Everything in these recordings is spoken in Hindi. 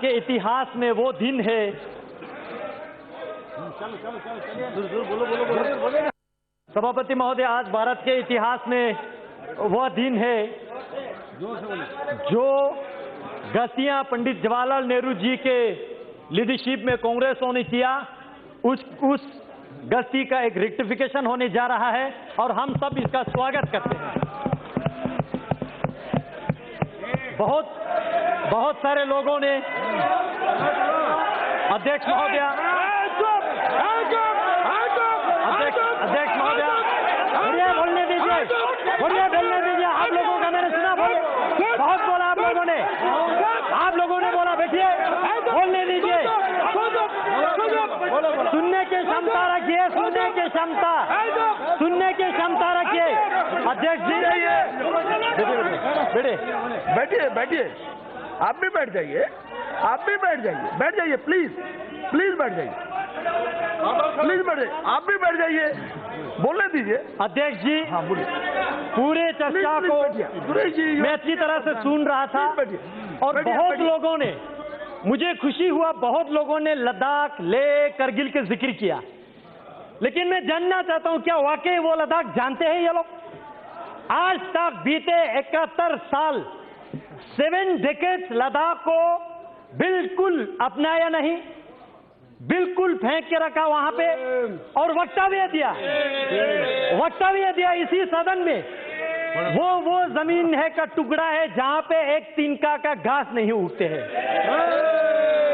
के इतिहास में वो दिन है। सभापति महोदय, आज भारत के इतिहास में वह दिन है जो गस्तियां पंडित जवाहरलाल नेहरू जी के लीडरशिप में कांग्रेसों ने किया, उस गस्ती का एक रेक्टिफिकेशन होने जा रहा है और हम सब इसका स्वागत करते हैं। बहुत सारे लोगों ने अध्यक्ष महोदय बोलने दीजिए। आप लोगों का मैंने सुना, बहुत बोला आप लोगों ने बोला, बैठिए, बोलने दीजिए। सुनने की क्षमता रखिए, सुनने की क्षमता रखिए। अध्यक्ष जी बैठिए, आप भी बैठ जाइए, प्लीज बैठ जाइए, आप भी बैठ जाइए, बोलने दीजिए। अध्यक्ष जी, हाँ बोलिए। पूरे चर्चा को मैं अच्छी तरह से सुन रहा था और बहुत लोगों ने, मुझे खुशी हुआ, बहुत लोगों ने लद्दाख, लेह, करगिल के जिक्र किया, लेकिन मैं जानना चाहता हूं क्या वाकई वो लद्दाख जानते हैं ये लोग? आज तक बीते 71 साल, 7 डेकेड्स लद्दाख को बिल्कुल अपनाया नहीं, बिल्कुल फेंक के रखा वहां पे और वक्तव्य दिया इसी सदन में। वो जमीन है का टुकड़ा है जहां पे एक तिनका का घास नहीं उगते हैं।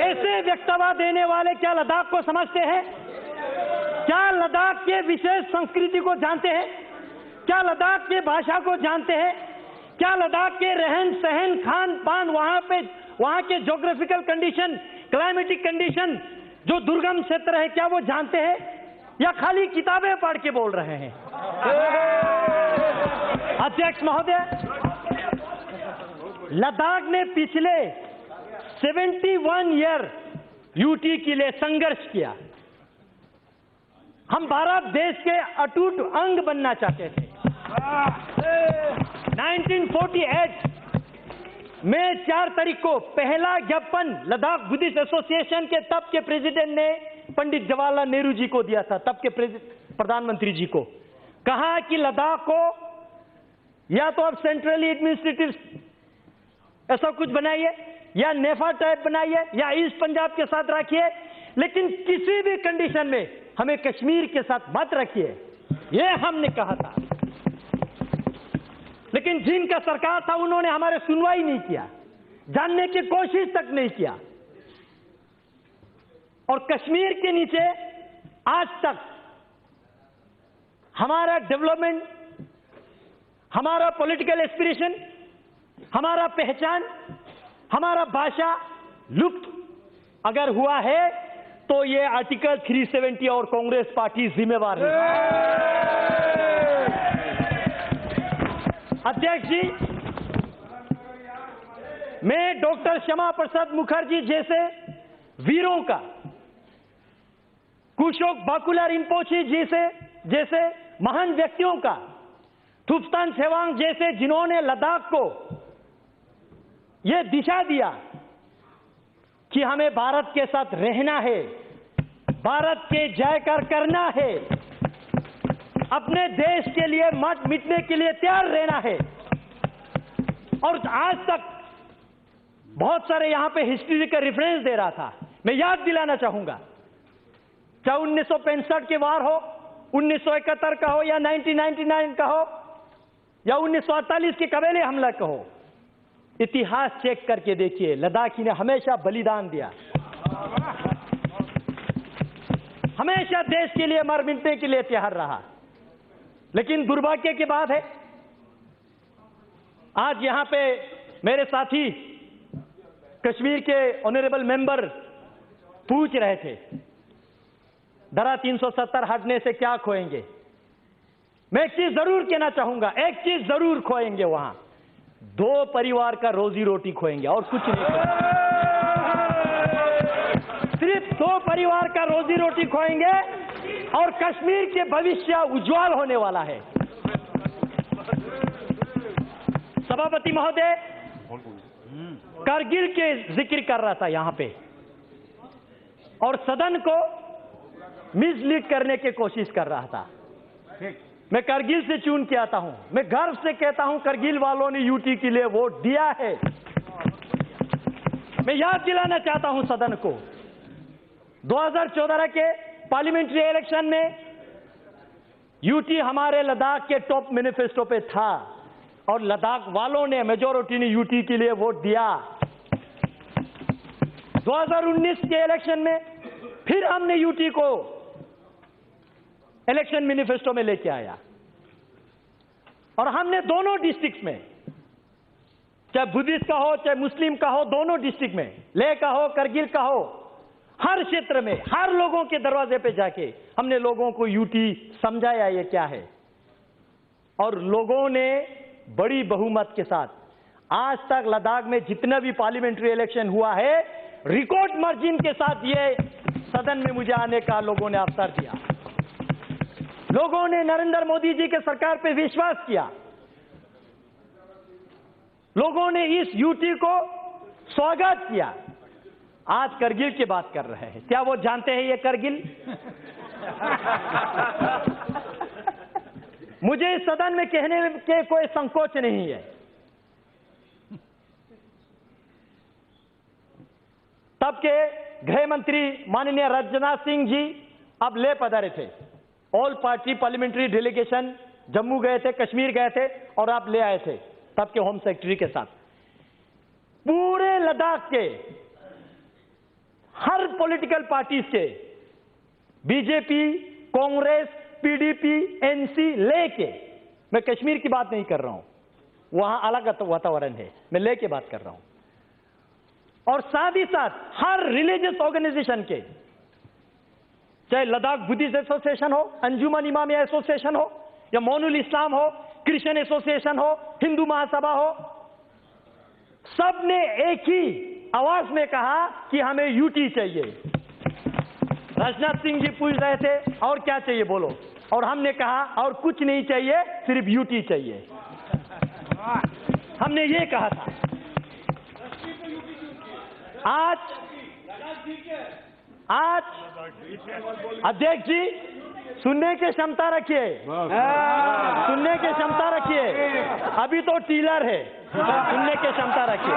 ऐसे वक्तव्य देने वाले क्या लद्दाख को समझते हैं? क्या लद्दाख के विशेष संस्कृति को जानते हैं? क्या लद्दाख के भाषा को जानते हैं? क्या लद्दाख के रहन सहन, खान पान, वहां के ज्योग्राफिकल कंडीशन, क्लाइमेटिक कंडीशन, जो दुर्गम क्षेत्र है, क्या वो जानते हैं या खाली किताबें पढ़ के बोल रहे हैं? अध्यक्ष महोदय, लद्दाख ने पिछले 71 ईयर यूटी के लिए संघर्ष किया। हम भारत देश के अटूट अंग बनना चाहते थे। 1948 में 4 तारीख को पहला ज्ञापन लद्दाख बुद्धिस्ट एसोसिएशन के तब के प्रेसिडेंट ने पंडित जवाहरलाल नेहरू जी को दिया था, तब के प्रधानमंत्री जी को। कहा कि लद्दाख को या तो आप सेंट्रली एडमिनिस्ट्रेटिव ऐसा कुछ बनाइए या नेफा टाइप बनाइए या ईस्ट पंजाब के साथ रखिए, लेकिन किसी भी कंडीशन में हमें कश्मीर के साथ मत रखिए, ये हमने कहा था। लेकिन जिनका सरकार था उन्होंने हमारे सुनवाई नहीं किया, जानने की कोशिश तक नहीं किया और कश्मीर के नीचे आज तक हमारा डेवलपमेंट, हमारा पॉलिटिकल एस्पिरेशन, हमारा पहचान, हमारा भाषा लुप्त अगर हुआ है तो ये आर्टिकल 370 और कांग्रेस पार्टी जिम्मेवार है। अध्यक्ष जी, मैं डॉक्टर श्यामा प्रसाद मुखर्जी जैसे वीरों का, कुशोक बाकुला रिम्पोची जैसे महान व्यक्तियों का, थुप्तान सेवांग जैसे जिन्होंने लद्दाख को यह दिशा दिया कि हमें भारत के साथ रहना है, भारत के जयकार करना है, अपने देश के लिए मत मिटने के लिए तैयार रहना है। और आज तक बहुत सारे यहां पे हिस्ट्री का रेफरेंस दे रहा था, मैं याद दिलाना चाहूंगा, चाहे 1965 के वार हो, 1971 का हो या 1999 का हो या 1948 के कबीले हमला का हो, इतिहास चेक करके देखिए, लद्दाखी ने हमेशा बलिदान दिया, हमेशा देश के लिए मर मिटने के लिए तैयार रहा। लेकिन दुर्भाग्य की बात है, आज यहां पे मेरे साथी कश्मीर के ऑनरेबल मेंबर पूछ रहे थे, धारा 370 हटने से क्या खोएंगे? मैं एक चीज जरूर कहना चाहूंगा, एक चीज जरूर खोएंगे, वहां 2 परिवार का रोजी रोटी खोएंगे और कुछ नहीं खोएंगे। सिर्फ 2 परिवार का रोजी रोटी खोएंगे और कश्मीर के भविष्य उज्जवल होने वाला है। सभापति महोदय, कारगिल के जिक्र कर रहा था यहां पे और सदन को मिसलीड करने की कोशिश कर रहा था। मैं कारगिल से चुन के आता हूं, मैं गर्व से कहता हूं कारगिल वालों ने यूटी के लिए वोट दिया है। मैं याद दिलाना चाहता हूं सदन को 2014 के पार्लियामेंट्री इलेक्शन में यूटी हमारे लद्दाख के टॉप मैनिफेस्टो पे था और लद्दाख वालों ने मेजॉरिटी ने यूटी के लिए वोट दिया। 2019 के इलेक्शन में फिर हमने यूटी को इलेक्शन मैनिफेस्टो में लेके आया और हमने दोनों डिस्ट्रिक्ट में, चाहे बुद्धिस्ट का हो चाहे मुस्लिम का हो, दोनों डिस्ट्रिक्ट में, लेह का हो कारगिल का हो, हर क्षेत्र में हर लोगों के दरवाजे पे जाके हमने लोगों को यूटी समझाया ये क्या है और लोगों ने बड़ी बहुमत के साथ आज तक लद्दाख में जितना भी पार्लियामेंट्री इलेक्शन हुआ है रिकॉर्ड मार्जिन के साथ ये सदन में मुझे आने का लोगों ने अवसर दिया। लोगों ने नरेंद्र मोदी जी के सरकार पे विश्वास किया। लोगों ने इस यूटी को स्वागत किया। आज कारगिल की बात कर रहे हैं, क्या वो जानते हैं ये कारगिल? मुझे इस सदन में कहने के कोई संकोच नहीं है। तब के गृह मंत्री माननीय राजनाथ सिंह जी अब ले पधारे थे। All party parliamentary delegation Jammu गए थे, कश्मीर गए थे और आप ले आए थे तब के होम सेक्रेटरी के साथ। पूरे लद्दाख के हर पॉलिटिकल पार्टीज के, बीजेपी, कांग्रेस, पीडीपी, एनसी लेके, मैं कश्मीर की बात नहीं कर रहा हूं, वहां अलग वातावरण है, मैं लेके बात कर रहा हूं, और साथ ही साथ हर रिलीजियस ऑर्गेनाइजेशन के, चाहे लद्दाख बुद्धिस्ट एसोसिएशन हो, अंजुमन इमामिया एसोसिएशन हो, या मोनुल इस्लाम हो, क्रिश्चियन एसोसिएशन हो, हिंदू महासभा हो, सब ने एक ही आवाज में कहा कि हमें यूटी चाहिए। राजनाथ सिंह जी पूछ रहे थे और क्या चाहिए बोलो, और हमने कहा और कुछ नहीं चाहिए, सिर्फ यूटी चाहिए। हमने ये कहा था। आज अध्यक्ष जी सुनने की क्षमता रखिए, सुनने की क्षमता रखिए, अभी तो टीलर है, सुनने की क्षमता रखिए।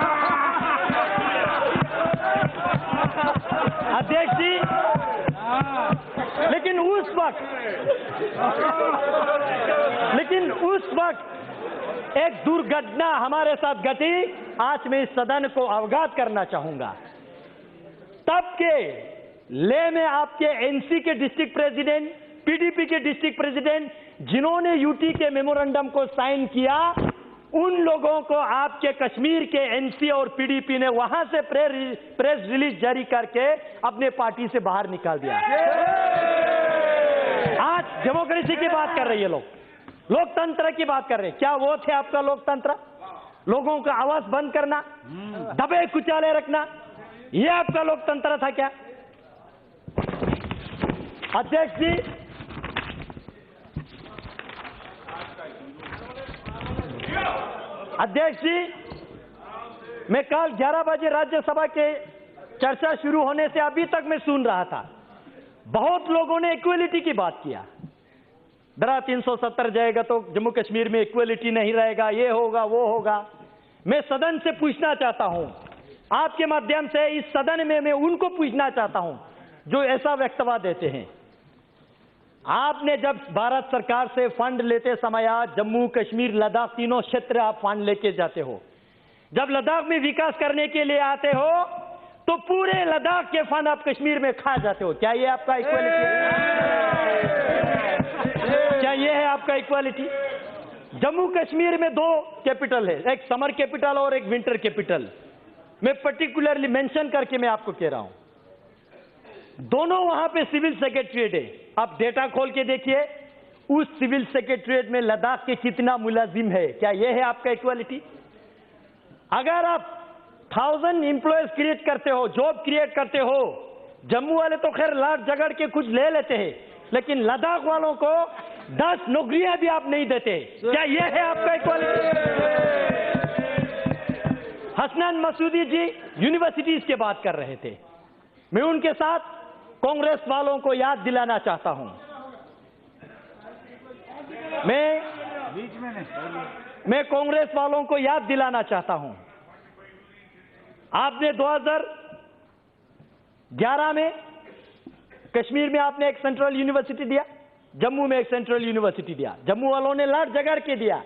अध्यक्ष जी, लेकिन उस वक्त एक दुर्घटना हमारे साथ घटी, आज मैं इस सदन को अवगत करना चाहूंगा। तब के लेह में आपके एनसी के डिस्ट्रिक्ट प्रेसिडेंट, पीडीपी के डिस्ट्रिक्ट प्रेसिडेंट, जिन्होंने यूटी के मेमोरेंडम को साइन किया, उन लोगों को आपके कश्मीर के एनसी और पीडीपी ने वहां से प्रेस रिलीज जारी करके अपने पार्टी से बाहर निकाल दिया। आज डेमोक्रेसी की बात कर रही है लोग, लोकतंत्र की बात कर रहे हैं। क्या वो थे आपका लोकतंत्र? लोगों का आवाज बंद करना, दबे कुचाले रखना, ये आपका लोकतंत्र था क्या? अध्यक्ष जी, मैं कल 11 बजे राज्यसभा के चर्चा शुरू होने से अभी तक मैं सुन रहा था, बहुत लोगों ने इक्वलिटी की बात किया। धारा 370 जाएगा तो जम्मू कश्मीर में इक्वलिटी नहीं रहेगा, ये होगा वो होगा। मैं सदन से पूछना चाहता हूं, आपके माध्यम से इस सदन में मैं उनको पूछना चाहता हूं जो ऐसा वक्तव्य देते हैं। आपने जब भारत सरकार से फंड लेते समय जम्मू कश्मीर लद्दाख तीनों क्षेत्र आप फंड लेके जाते हो, जब लद्दाख में विकास करने के लिए आते हो तो पूरे लद्दाख के फंड आप कश्मीर में खा जाते हो। क्या ये आपका इक्वालिटी है? क्या ये है आपका इक्वालिटी? जम्मू कश्मीर में 2 कैपिटल है, एक समर कैपिटल और एक विंटर कैपिटल। मैं पर्टिकुलरली मेंशन करके मैं आपको कह रहा हूं, दोनों वहां पे सिविल सेक्रेटरीट है। आप डेटा खोल के देखिए, उस सिविल सेक्रेटरीट में लद्दाख के कितना मुलाजिम है। क्या यह है आपका इक्वालिटी? अगर आप 1000 एम्प्लॉयज क्रिएट करते हो, जॉब क्रिएट करते हो, जम्मू वाले तो खैर लाट झगड़ के कुछ ले लेते हैं, लेकिन लद्दाख वालों को 10 नौकरियां भी आप नहीं देते। क्या यह है आपका इक्वालिटी? हसनैन मसूदी जी यूनिवर्सिटीज की बात कर रहे थे। मैं उनके साथ कांग्रेस वालों को याद दिलाना चाहता हूं। मैं कांग्रेस वालों को याद दिलाना चाहता हूं, आपने 2011 में कश्मीर में आपने एक सेंट्रल यूनिवर्सिटी दिया, जम्मू में एक सेंट्रल यूनिवर्सिटी दिया। जम्मू वालों ने लाट झगड़ के दिया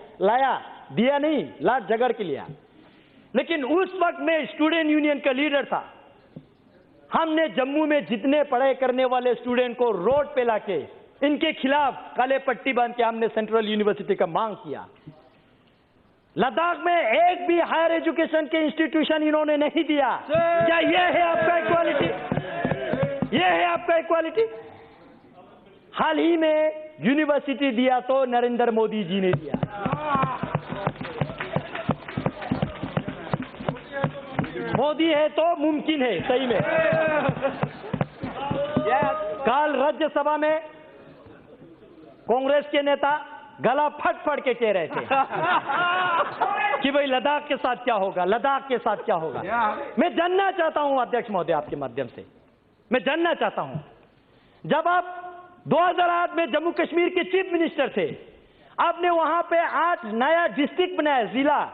नहीं, लाट झगड़ के लिया। लेकिन उस वक्त में स्टूडेंट यूनियन का लीडर था। हमने जम्मू में जितने पढ़ाई करने वाले स्टूडेंट को रोड पे लाके इनके खिलाफ काले पट्टी बांध के हमने सेंट्रल यूनिवर्सिटी का मांग किया। लद्दाख में एक भी हायर एजुकेशन के इंस्टीट्यूशन इन्होंने नहीं दिया। क्या यह है आपका इक्वालिटी? यह है आपका इक्वालिटी? हाल ही में यूनिवर्सिटी दिया तो नरेंद्र मोदी जी ने दिया। मोदी है तो मुमकिन है, सही में। कल राज्यसभा में कांग्रेस के नेता गला फट के कह रहे थे कि भाई लद्दाख के साथ क्या होगा, लद्दाख के साथ क्या होगा। मैं जानना चाहता हूं अध्यक्ष महोदय, आपके माध्यम से मैं जानना चाहता हूं, जब आप 2008 में जम्मू कश्मीर के चीफ मिनिस्टर थे, आपने वहां पे 8 नया डिस्ट्रिक्ट बनाया, जिला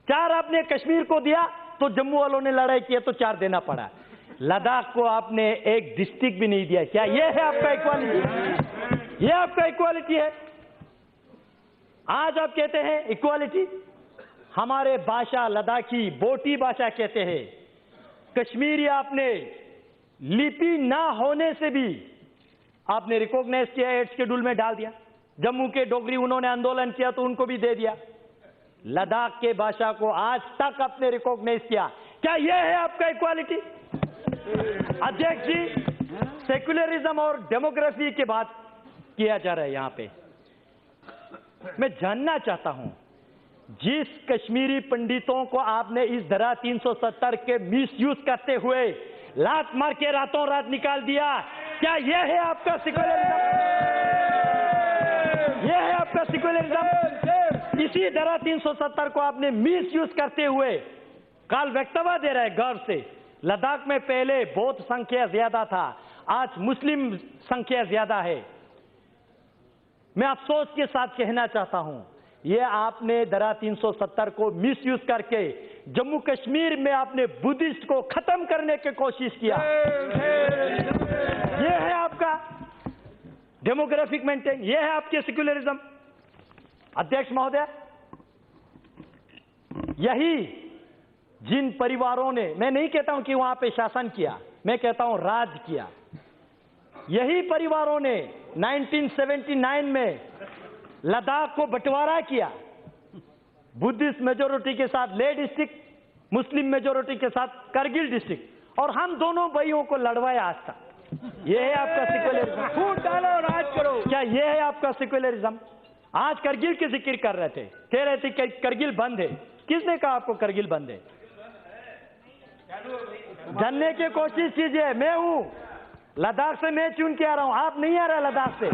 4 आपने कश्मीर को दिया, तो जम्मू वालों ने लड़ाई किया तो 4 देना पड़ा। लद्दाख को आपने एक डिस्ट्रिक्ट भी नहीं दिया। क्या यह है आपका इक्वालिटी? यह आपका इक्वालिटी है? आज आप कहते हैं इक्वालिटी। हमारे भाषा लद्दाखी बोटी भाषा कहते हैं। कश्मीरी आपने लिपि ना होने से भी आपने रिकॉग्नाइज किया, एड शेड्यूल में डाल दिया। जम्मू के डोगरी उन्होंने आंदोलन किया तो उनको भी दे दिया। लद्दाख के भाषा को आज तक आपने रिकॉग्नाइज किया। क्या यह है आपका इक्वालिटी? अध्यक्ष जी, सेक्युलरिज्म और डेमोग्राफी की बात किया जा रहा है यहां पे। मैं जानना चाहता हूं, जिस कश्मीरी पंडितों को आपने इस धारा 370 के मिसयूज करते हुए लात मार के रातों रात निकाल दिया, क्या यह है आपका सेक्युलरिज्म? यह है आपका सेक्युलरिज्म? इसी धारा 370 को आपने मिसयूज करते हुए काल वक्तव्य दे रहा है गर्व से। लद्दाख में पहले बौद्ध संख्या ज्यादा था, आज मुस्लिम संख्या ज्यादा है। मैं अफसोस के साथ कहना चाहता हूं, यह आपने धारा 370 को मिसयूज करके जम्मू कश्मीर में आपने बुद्धिस्ट को खत्म करने की कोशिश किया। यह है आपका डेमोग्राफिक मेंटेन, यह है आपके सेक्युलरिज्म। अध्यक्ष महोदय, यही जिन परिवारों ने, मैं नहीं कहता हूं कि वहां पे शासन किया, मैं कहता हूं राज किया, यही परिवारों ने 1979 में लद्दाख को बंटवारा किया। बुद्धिस्ट मेजोरिटी के साथ लेह डिस्ट्रिक्ट, मुस्लिम मेजोरिटी के साथ करगिल डिस्ट्रिक्ट, और हम दोनों भाइयों को लड़वाया आज तक। यह है आपका सेक्युलरिज्म? फूट डालो, राज करो। क्या यह है आपका सेक्युलरिज्म? आज करगिल की जिक्र कर रहे थे, कह रहे थे कि करगिल बंद है। किसने कहा आपको करगिल बंद है? जानने की कोशिश कीजिए। मैं हूं लद्दाख से, मैं चुन के आ रहा हूं, आप नहीं आ रहे लद्दाख से।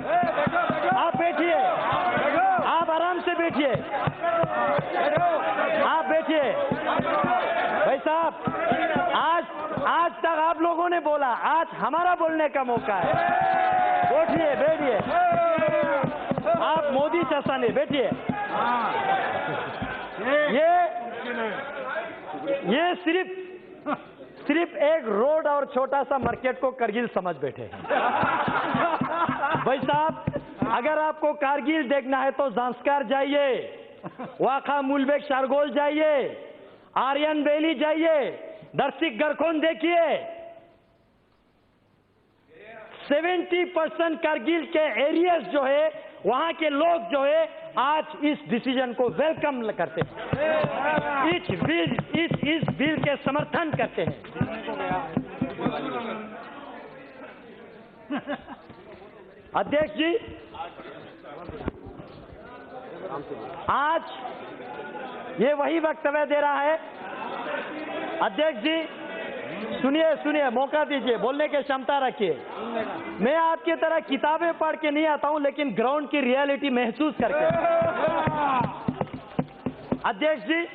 आप बैठिए, आप आराम से बैठिए, आप बैठिए। भाई साहब, आज तक आप लोगों ने बोला, आज हमारा बोलने का मौका है। बैठिए, बैठिए, आप मोदी शासन है, बैठिए। ये सिर्फ एक रोड और छोटा सा मार्केट को करगिल समझ बैठे हैं। भाई साहब, अगर आपको कारगिल देखना है तो जांस्कार जाइए, वाखा मुलबेक शारगोल जाइए, आर्यन वैली जाइए, दर्शिक गरखोन देखिए। 70% कारगिल के एरियाज जो है, वहां के लोग जो है आज इस डिसीजन को वेलकम करते हैं, इस बिल के समर्थन करते हैं। अध्यक्ष जी, आज ये वही वक्तव्य दे रहा है। अध्यक्ष जी, सुनिए, मौका दीजिए, बोलने की क्षमता रखिए। मैं आपकी तरह किताबें पढ़ के नहीं आता हूं, लेकिन ग्राउंड की रियलिटी महसूस करके। अध्यक्ष जी,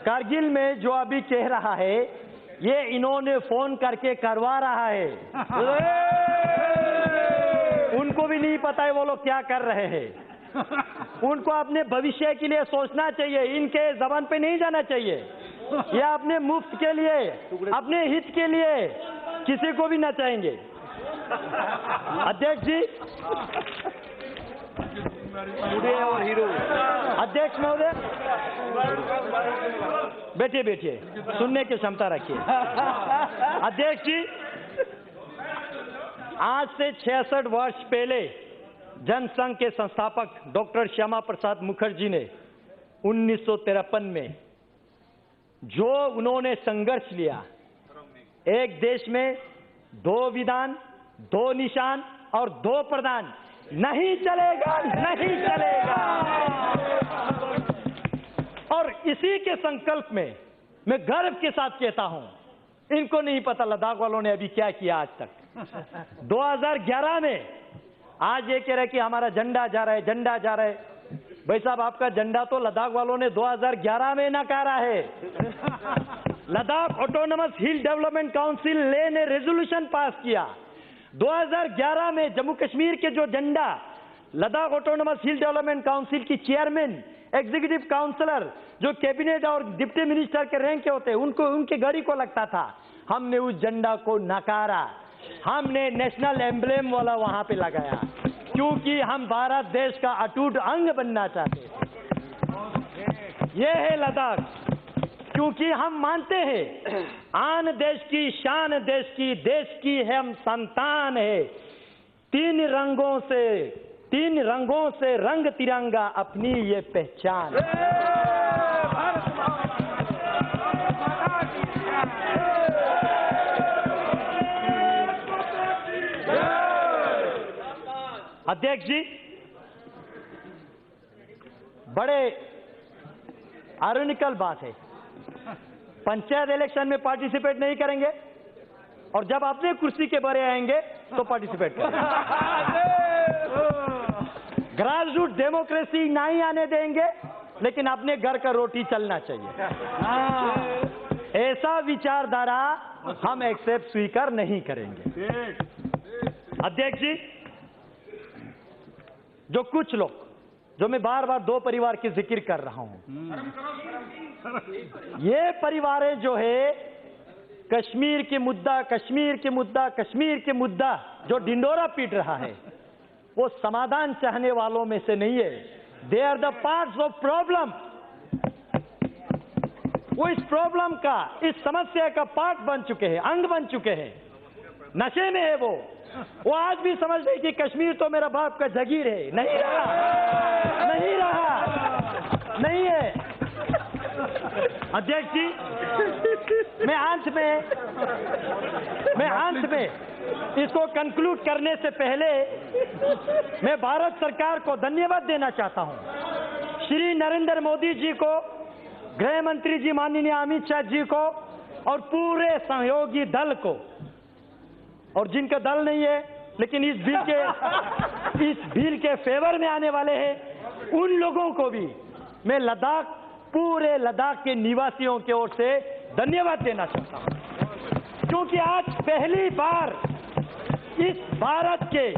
कारगिल में जो अभी कह रहा है, ये इन्होंने फोन करके करवा रहा है। उनको भी नहीं पता है वो लोग क्या कर रहे हैं। उनको अपने भविष्य के लिए सोचना चाहिए, इनके जबान पे नहीं जाना चाहिए। ये अपने मुफ्त के लिए, अपने हित के लिए किसी को भी नचाएंगे। अध्यक्ष जी, अध्यक्ष महोदय, बैठिए, सुनने की क्षमता रखिए। अध्यक्ष जी, आज से 66 वर्ष पहले जनसंघ के संस्थापक डॉक्टर श्यामा प्रसाद मुखर्जी ने 1953 में जो उन्होंने संघर्ष लिया, एक देश में 2 विधान, 2 निशान और 2 प्रधान, नहीं चलेगा। और इसी के संकल्प में मैं गर्व के साथ कहता हूं, इनको नहीं पता लद्दाख वालों ने अभी क्या किया आज तक। 2011 में आज ये कह रहे कि हमारा झंडा जा रहा है, भाई साहब, आपका झंडा तो लद्दाख वालों ने 2011 में नकारा है। लद्दाख ऑटोनमस हिल डेवलपमेंट काउंसिल ने रेजोल्यूशन पास किया 2011 में। जम्मू कश्मीर के जो झंडा लद्दाख ऑटोनमस हिल डेवलपमेंट काउंसिल की चेयरमैन, एग्जीक्यूटिव काउंसलर, जो कैबिनेट और डिप्टी मिनिस्टर के रैंक के होते, उनके गाड़ी को लगता था, हमने उस झंडा को नकारा। हमने नेशनल एम्ब्लेम वाला वहां पे लगाया, क्योंकि हम भारत देश का अटूट अंग बनना चाहते हैं। ये है लद्दाख, क्योंकि हम मानते हैं आन देश की शान, देश की है, हम संतान है। 3 रंगों से रंग तिरंगा अपनी ये पहचान। अध्यक्ष जी, बड़े आयरनिकल बात है, पंचायत इलेक्शन में पार्टिसिपेट नहीं करेंगे और जब अपने कुर्सी के बारे आएंगे तो पार्टिसिपेट करेंगे। ग्रास रूट डेमोक्रेसी नहीं आने देंगे, लेकिन अपने घर का रोटी चलना चाहिए। ऐसा विचारधारा हम एक्सेप्ट स्वीकार नहीं करेंगे। अध्यक्ष जी, जो कुछ लोग, जो मैं बार बार 2 परिवार की जिक्र कर रहा हूं, ये परिवारें जो है कश्मीर के मुद्दा जो ढिंडोरा पीट रहा है, वो समाधान चाहने वालों में से नहीं है। They are the parts of problem. वो इस प्रॉब्लम का, इस समस्या का पार्ट बन चुके हैं, अंग बन चुके हैं। नशे में है वो आज भी समझ रहे कि कश्मीर तो मेरा बाप का जागीर है। नहीं रहा, नहीं है। अध्यक्ष जी, मैं अंत में इसको कंक्लूड करने से पहले मैं भारत सरकार को धन्यवाद देना चाहता हूं। श्री नरेंद्र मोदी जी को, गृह मंत्री जी माननीय अमित शाह जी को और पूरे सहयोगी दल को, और जिनका दल नहीं है लेकिन इस बिल के फेवर में आने वाले हैं, उन लोगों को भी मैं पूरे लद्दाख के निवासियों की ओर से धन्यवाद देना चाहता हूं, क्योंकि आज पहली बार इस भारत के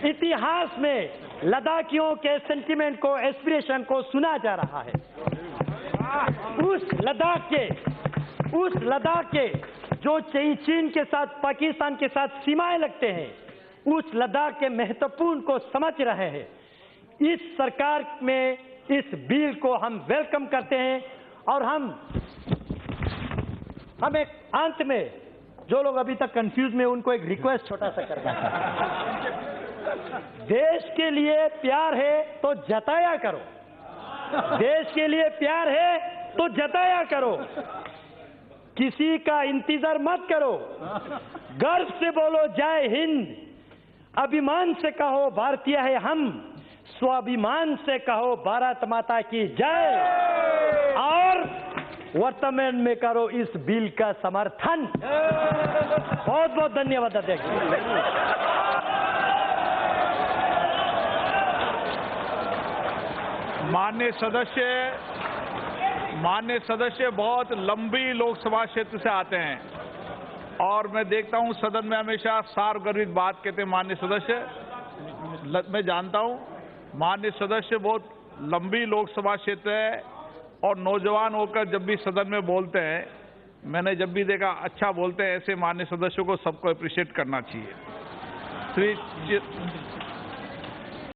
इतिहास में लद्दाखियों के सेंटिमेंट को, एस्पिरेशन को सुना जा रहा है। उस लद्दाख के जो चीन के साथ, पाकिस्तान के साथ सीमाएं लगते हैं, उस लद्दाख के महत्वपूर्ण को समझ रहे हैं। इस सरकार में इस बिल को हम वेलकम करते हैं और हम एक अंत में जो लोग अभी तक कंफ्यूज में, उनको एक रिक्वेस्ट छोटा सा करना है। देश के लिए प्यार है तो जताया करो, देश के लिए प्यार है तो जताया करो, किसी का इंतजार मत करो। गर्व से बोलो जय हिंद, अभिमान से कहो भारतीय है हम, स्वाभिमान से कहो भारत माता की जय, और वर्तमान में करो इस बिल का समर्थन। बहुत बहुत धन्यवाद अध्यक्ष। माननीय सदस्य बहुत लंबी लोकसभा क्षेत्र से आते हैं और मैं देखता हूं सदन में हमेशा सार्वगर्भित बात कहते हैं माननीय सदस्य। मैं जानता हूं माननीय सदस्य बहुत लंबी लोकसभा क्षेत्र है और नौजवान होकर जब भी सदन में बोलते हैं, मैंने जब भी देखा अच्छा बोलते हैं। ऐसे माननीय सदस्यों को सबको अप्रिशिएट करना चाहिए।